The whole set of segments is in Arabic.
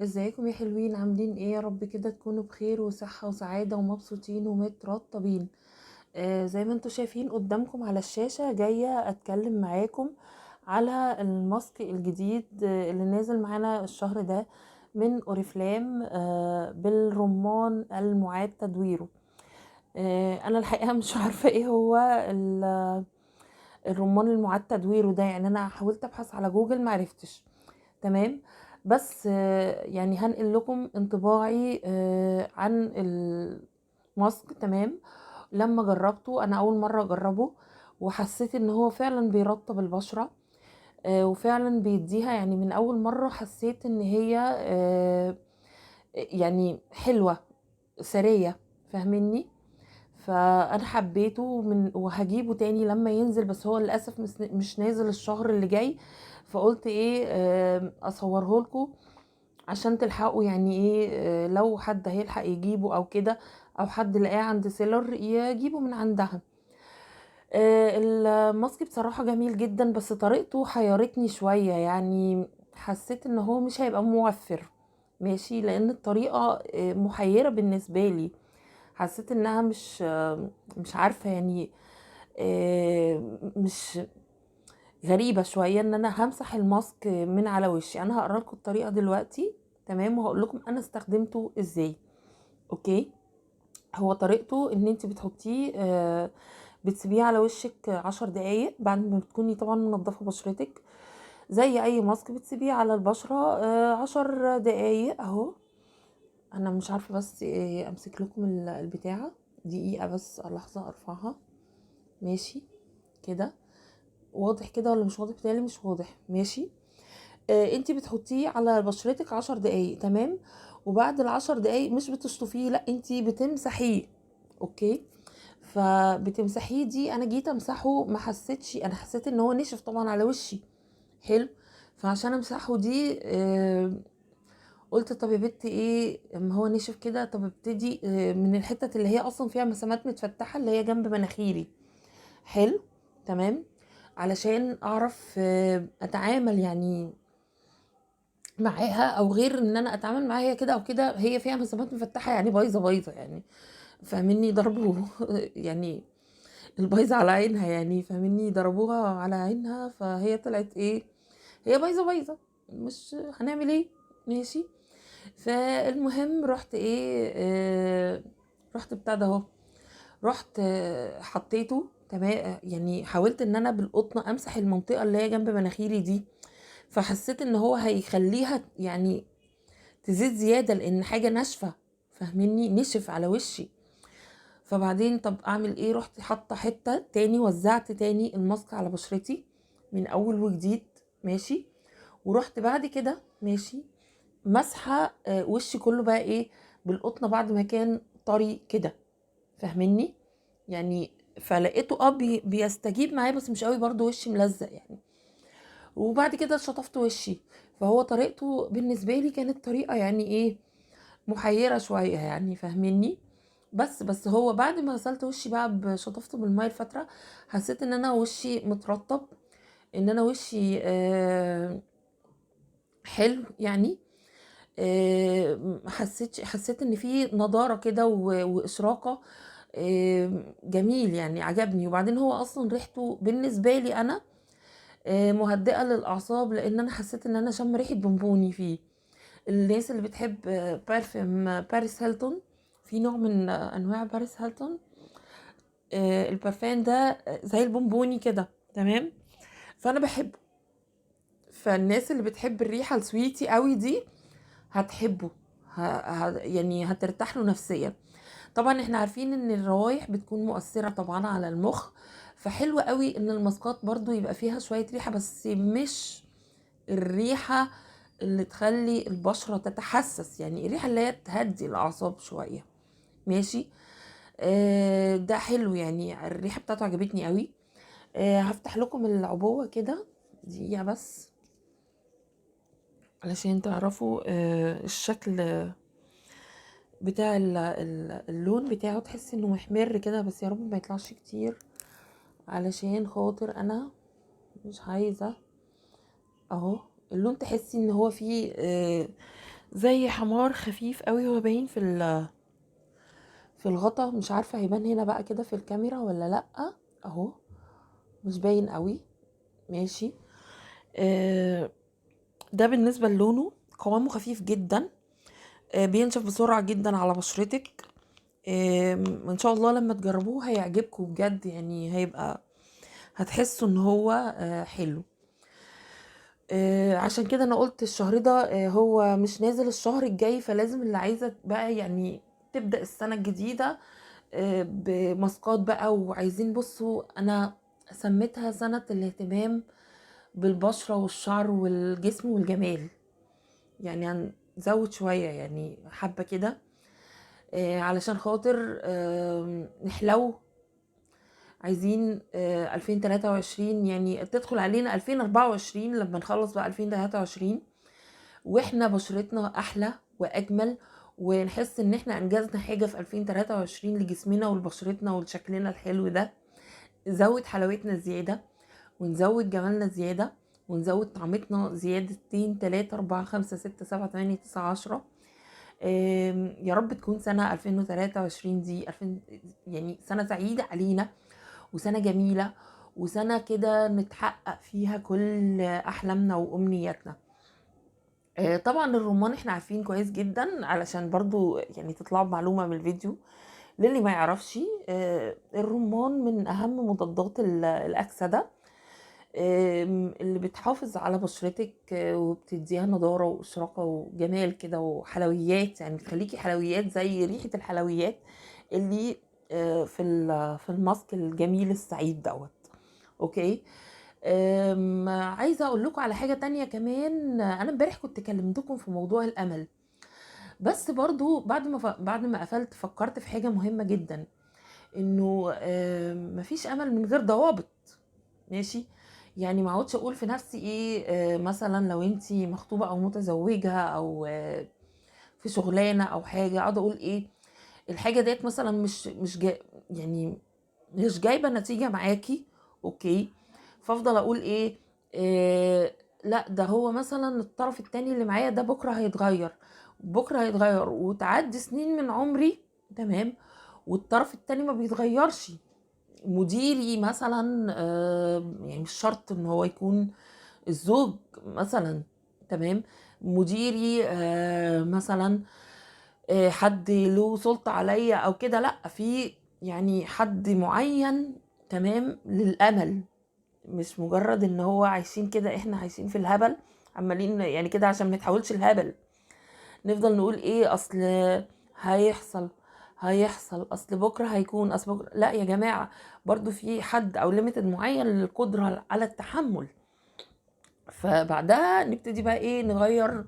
ازيكم يا حلوين؟ عاملين ايه؟ يا رب كده تكونوا بخير وصحة وسعادة ومبسوطين ومترطبين. زي ما انتوا شايفين قدامكم على الشاشة، جاية اتكلم معاكم على الماسك الجديد اللي نازل معانا الشهر ده من اوريفلام، بالرمان المعاد تدويره. انا الحقيقة مش عارفة ايه هو الرمان المعاد تدويره ده. يعني انا حاولت ابحث على جوجل معرفتش. تمام. بس يعني هنقل لكم انطباعي عن الماسك. تمام. لما جربته انا اول مرة اجربه، وحسيت ان هو فعلا بيرطب البشرة، وفعلا بيديها. يعني من اول مرة حسيت ان هي يعني حلوة، سرية. فاهميني؟ فانا حبيته وهجيبه تاني لما ينزل، بس هو للاسف مش نازل الشهر اللي جاي. فقلت ايه، اصوره لكم عشان تلحقوا. يعني ايه، لو حد هيلحق يجيبه او كده، او حد لقاه عند سيلر يجيبه من عندها. الماسك بصراحة جميل جدا، بس طريقته حيرتني شوية. يعني حسيت ان هو مش هيبقى موفر. ماشي، لان الطريقة محيرة بالنسبة لي. حسيت انها مش عارفة يعني. مش غريبة شوية ان انا همسح الماسك من على وشي. انا هقرا لكم الطريقة دلوقتي. تمام. وهقول لكم انا استخدمته ازاي. اوكي. هو طريقته ان انت بتحطيه، بتسيبيه على وشك 10 دقايق بعد ما بتكوني طبعا منضفة بشرتك. زي اي ماسك بتسيبيه على البشرة 10 دقايق اهو. انا مش عارفة، بس امسك لكم البتاعة دقيقة بس، لحظة ارفعها. ماشي كده. واضح كده ولا مش واضح؟ بتهيألي مش واضح. ماشي. انتي بتحطيه على بشرتك 10 دقايق. تمام. وبعد ال10 دقايق مش بتشطفيه، لا انتي بتمسحيه. اوكي. فبتمسحيه دي، انا جيت امسحه ما حسيتش، انا حسيت ان هو نشف طبعا على وشي. حلو. فعشان امسحه دي قلت طب يا بنتي ايه، اما هو نشف كده، طب ابتدي من الحتة اللي هي اصلا فيها مسامات متفتحة، اللي هي جنب مناخيري. حلو. تمام. علشان اعرف اتعامل يعني معاها، او غير ان انا اتعامل معاها هي كده او كده، هي فيها مسامات مفتحه يعني بايظه بايظه يعني. فاهمني؟ ضربوا يعني البايظه على عينها. يعني فاهمني؟ ضربوها على عينها، فهي طلعت ايه، هي بايظه بايظه. مش هنعمل ايه. ماشي. فالمهم رحت ايه، رحت بتاع ده اهو. رحت حطيته. تمام. يعني حاولت ان انا بالقطنه امسح المنطقه اللي هي جنب مناخيري دي. فحسيت ان هو هيخليها يعني تزيد زيادة، لان حاجة ناشفة. فاهميني؟ نشف على وشي. فبعدين طب اعمل ايه؟ رحت حاطة حتة تاني، وزعت تاني الماسك على بشرتي من اول وجديد. ماشي. ورحت بعد كده ماشي مسحة وشي كله بقى ايه، بالقطنة بعد ما كان طري كده. فاهميني؟ يعني فلقيته بيستجيب معايا، بس مش قوي برضو، وشي ملزق يعني. وبعد كده شطفت وشي. فهو طريقته بالنسبة لي كانت طريقة يعني ايه، محيرة شوية يعني. فاهميني؟ بس هو بعد ما غسلت وشي بقى شطفته بالمية الفترة، حسيت ان انا وشي مترطب، ان انا وشي حلو يعني. حسيت ان في نضارة كده واشراقة. جميل يعني، عجبني. وبعدين هو اصلا ريحته بالنسبة لي انا مهدئة للاعصاب، لان انا حسيت ان انا شم ريحة بونبوني فيه. الناس اللي بتحب بارفيوم باريس هيلتون، في نوع من انواع باريس هيلتون، البارفان ده زي البونبوني كده. تمام. فانا بحبه. فالناس اللي بتحب الريحه السويتي قوي دي هتحبه. يعني هترتاح له نفسيا. طبعا احنا عارفين ان الروايح بتكون مؤثره طبعا على المخ. فحلو قوي ان الماسكات برضو يبقى فيها شويه ريحه، بس مش الريحه اللي تخلي البشره تتحسس. يعني الريحه اللي هي تهدي الاعصاب شويه. ماشي. ده حلو يعني، الريحه بتاعته عجبتني قوي. هفتح لكم العبوه كده دقيقه بس، علشان تعرفوا الشكل بتاع اللون بتاعه. تحس انه محمر كده، بس يا رب ما يطلعش كتير، علشان خاطر انا مش عايزه. اهو اللون تحسي ان هو فيه زي حمار خفيف قوي، هو باين في الغطا، مش عارفه هيبان هنا بقى كده في الكاميرا ولا لا. اهو مش باين قوي. ماشي. آه، ده بالنسبه للونه، قوامه خفيف جدا، بينشف بسرعه جدا على بشرتك. ان شاء الله لما تجربوه هيعجبكم بجد، يعني هيبقى هتحسوا ان هو حلو. عشان كده انا قلت الشهر ده هو مش نازل الشهر الجاي، فلازم اللي عايزه بقى يعني تبدأ السنة الجديدة بماسكات بقى. وعايزين، بصوا انا سميتها سنة الاهتمام بالبشرة والشعر والجسم والجمال، يعني هنزود شوية يعني حبة كده علشان خاطر نحلو. عايزين 2023 يعني تدخل علينا 2024 لما نخلص بقى 2023 واحنا بشرتنا احلى واجمل، ونحس ان احنا انجزنا حاجة في 2023 لجسمنا ولبشرتنا ولشكلنا الحلو ده. نزود حلاوتنا زيادة، ونزود جمالنا زيادة، ونزود طعمتنا زيادة 2 3 4 5 6 7 8 9 10. يا رب تكون سنة 2023 دي يعني سنة سعيدة علينا، وسنة جميلة، وسنة كده نتحقق فيها كل أحلامنا وأمنياتنا. طبعا الرمان احنا عارفين كويس جدا، علشان برضو يعني تطلعوا بمعلومة من الفيديو للي ما يعرفش. الرمان من أهم مضادات الأكسدة، اللي بتحافظ على بشرتك وبتديها نضارة وإشراقة وجمال كده وحلويات، يعني تخليكي حلويات زي ريحة الحلويات اللي في الماسك الجميل السعيد دوت. اوكي. عايزة اقول لكم على حاجة تانية كمان. انا امبارح كنت كلمتكم في موضوع الامل، بس برضو بعد ما قفلت فكرت في حاجة مهمة جدا، انه مفيش امل من غير ضوابط. ماشي. يعني ما اقعدش اقول في نفسي ايه مثلا لو انتي مخطوبة او متزوجة او في شغلانة او حاجة، اقعد اقول ايه الحاجة ديت مثلا مش يعني مش جايبة نتيجة معاكي. اوكي. فافضل اقول ايه لا ده هو مثلا الطرف التاني اللي معايا ده بكرة هيتغير، بكرة هيتغير، وتعدي سنين من عمري، تمام، والطرف التاني ما بيتغيرش. مديري مثلا يعني مش شرط ان هو يكون الزوج مثلا، تمام، مديري مثلا حد له سلطة عليا او كده، لا، في يعني حد معين، تمام، للامل. مش مجرد ان هو عايشين كده، احنا عايشين في الهبل عمالين يعني كده عشان ما نتحولش الهبل نفضل نقول ايه اصل هيحصل، هيحصل اصل بكره هيكون، اصل بكره، لا يا جماعه، برضو في حد او ليميتد معين للقدره على التحمل. فبعدها نبتدي بقى ايه نغير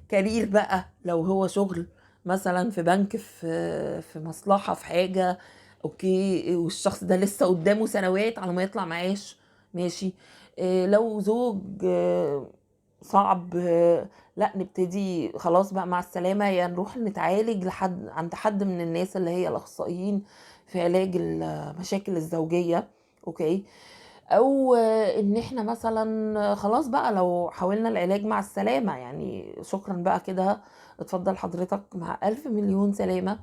كارير بقى، لو هو شغل مثلا في بنك، في مصلحه، في حاجه، اوكي، والشخص ده لسه قدامه سنوات على ما يطلع معاش، ماشي. لو زوج صعب، لا نبتدي خلاص بقى مع السلامة، يا نروح نتعالج عند حد من الناس اللي هي الأخصائيين في علاج المشاكل الزوجية. اوكي. او ان احنا مثلا خلاص بقى لو حاولنا العلاج مع السلامة، يعني شكرا بقى كده، اتفضل حضرتك مع 1000 مليون سلامة.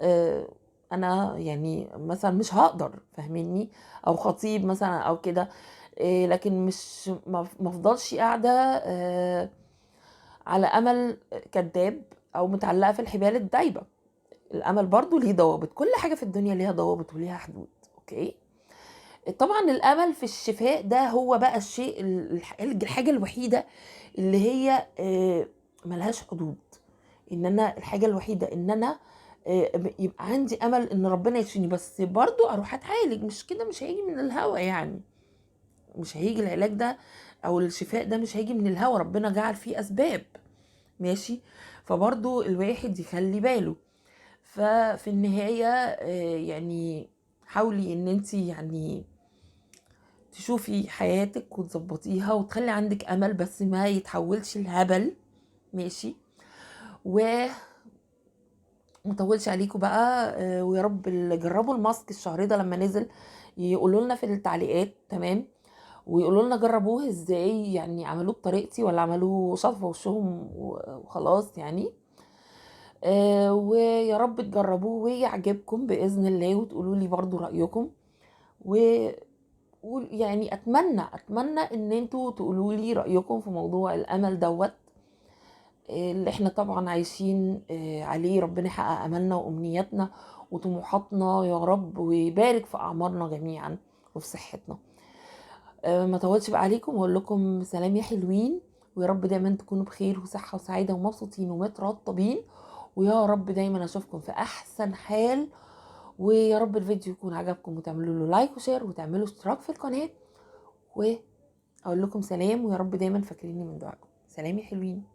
آه، انا يعني مثلا مش هقدر، فاهميني، او خطيب مثلا او كده، لكن مش ما افضلش قاعده على امل كذاب او متعلقه في الحبال الدايبه. الامل برضو ليه ضوابط، كل حاجه في الدنيا ليها ضوابط وليها حدود. اوكي. طبعا الامل في الشفاء ده هو بقى الشيء الحاجه الوحيده اللي هي ملهاش حدود. ان انا الحاجه الوحيده ان انا يبقى عندي امل ان ربنا يشفيني، بس برضو اروح اتعالج، مش كده، مش هيجي من الهوا يعني، مش هيجي العلاج ده او الشفاء ده مش هيجي من الهوا، ربنا جعل فيه اسباب. ماشي. فبرضو الواحد يخلي باله. ففي النهاية يعني حاولي ان انت يعني تشوفي حياتك وتظبطيها وتخلي عندك امل، بس ما يتحولش الهبل. ماشي. و مطولش عليكم بقى. ويا رب اللي جربوا الماسك الشهر ده لما نزل يقولوا لنا في التعليقات، تمام، ويقولوا لنا جربوه ازاي، يعني عملوه بطريقتي ولا عملوه شطفوا وشهم وخلاص يعني. ويا رب تجربوه ويعجبكم باذن الله، وتقولوا لي برضو رايكم. و يعني اتمنى ان انتوا تقولوا لي رايكم في موضوع الامل دوت، اللي احنا طبعا عايشين عليه. ربنا يحقق املنا وامنياتنا وطموحاتنا يا رب، ويبارك في اعمارنا جميعا وفي صحتنا. ما طولتش بقى عليكم واقول لكم سلام يا حلوين، ويا رب دايما تكونوا بخير وصحة وسعادة ومبسوطين ومترطبين، ويا رب دايما اشوفكم في احسن حال. ويا رب الفيديو يكون عجبكم، وتعملوا له لايك وشير وتعملوا اشتراك في القناة، واقول لكم سلام، ويا رب دايما فاكريني من دعائكم. سلام يا حلوين.